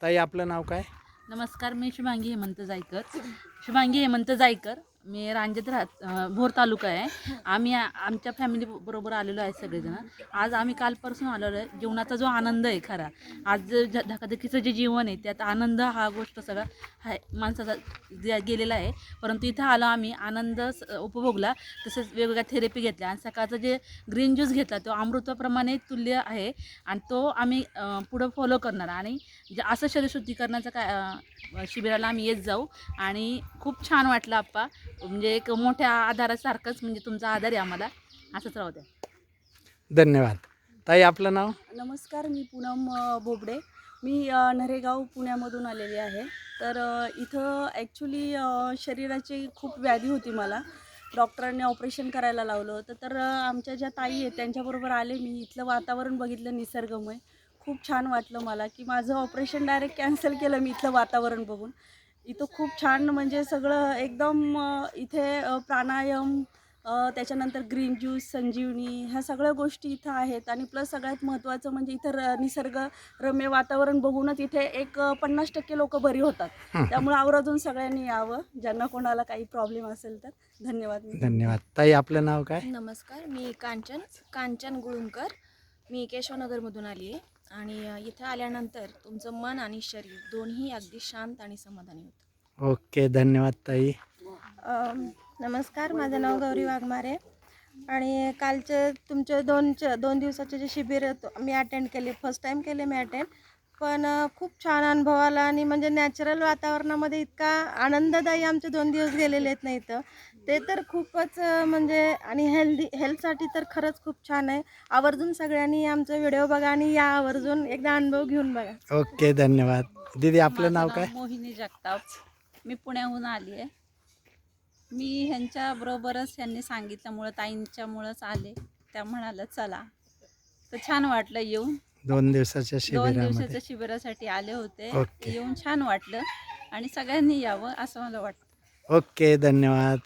ताई आपलं नाव काय? नमस्कार, मी शुभांगी हेमंत जायकर. मी रांजत भोर तालुका आहे. आम्ही आमच्या फॅमिली बरोबर आलेलो आहे सगळेजण. आज आम्ही कालपासून आलेलो आहे. जीवनाचा जो आनंद आहे खरा, आज धकाधकीचं जे जीवन आहे त्यात आनंद हा गोष्ट सगळा हा माणसाचा गेलेला आहे. परंतु इथं आलो आम्ही, आनंद उपभोगला, तसेच वेगवेगळ्या थेरपी घेतल्या आणि सकाळचं जे ग्रीन ज्यूस घेतला तो अमृताप्रमाणे तुल्य आहे आणि तो आम्ही पुढं फॉलो करणार. आणि असं शरीरशुद्धीकरणाचं काय शिबिराला आम्ही येत जाऊ. आणि खूप छान वाटलं आप्पा, म्हणजे एक मोठ्या आधारासारखंच, म्हणजे तुमचा आधार आहे आम्हाला, असंच राहू द्या. धन्यवाद. ताई आपलं नाव? नमस्कार, मी पूनम बोबडे. मी नरेगाव पुण्यामधून आलेली आहे. तर इथं ॲक्च्युली शरीराची खूप व्याधी होती मला. डॉक्टरांनी ऑपरेशन करायला लावलं होतं. तर आमच्या ज्या ताई आहेत त्यांच्याबरोबर आले मी. इथलं वातावरण बघितलं निसर्गमय. खूप छान वाटलं मला, की माझं ऑपरेशन डायरेक्ट कॅन्सल केलं मी इथलं वातावरण बघून. इथं खूप छान म्हणजे सगळं एकदम इथे प्राणायाम, त्याच्यानंतर ग्रीन ज्यूस, संजीवनी, ह्या सगळ्या गोष्टी इथं आहेत. आणि प्लस सगळ्यात महत्त्वाचं म्हणजे इथं निसर्गरम्य वातावरण बघूनच इथे एक 50% लोकं बरी होतात. त्यामुळे आवर्जून सगळ्यांनी यावं, ज्यांना कोणाला काही प्रॉब्लेम असेल तर. धन्यवाद. धन्यवाद. ताई आपलं नाव काय? नमस्कार, मी कांचन गुळुंकर. मी केशवनगरमधून आली आहे आणि इथं आल्यानंतर तुमचं मन आणि शरीर दोन्ही अगदी शांत आणि समाधानी होतं. ओके, धन्यवाद ताई. नमस्कार, माझं नाव गौरी वाघमारे आणि कालचे तुमचे दोन दिवसाचे जे शिबिर मी अटेंड केले, फर्स्ट टाईम केले मी अटेंड. पण खूप छान अनुभव आला आणि म्हणजे नॅचरल वातावरणामध्ये इतका आनंददायी आमचे 2 दिवस गेलेले आहेत ना इथं, ते तर खूपच म्हणजे. आणि हेल्थसाठी तर खरंच खूप छान आहे. आवर्जून सगळ्यांनी आमचा व्हिडिओ बघा आणि या आवर्जून एकदा अनुभव घेऊन बघा. ओके, धन्यवाद. दीदी आपलं नाव काय? मोहिनी जगताप. मी पुण्याहून आली आहे. मी ह्यांच्याबरोबरच ह्यांनी सांगितल्यामुळं, ताईंच्यामुळंच आले. त्या म्हणाल्या चला, तर छान वाटलं येऊन. 2 दिवसाच्या 2 शिबिरामध्ये. दिवसाच्या शिबिरासाठी आले होते. ओके. येऊन छान वाटलं आणि सगळ्यांनी यावं असं मला वाटतं. ओके, धन्यवाद.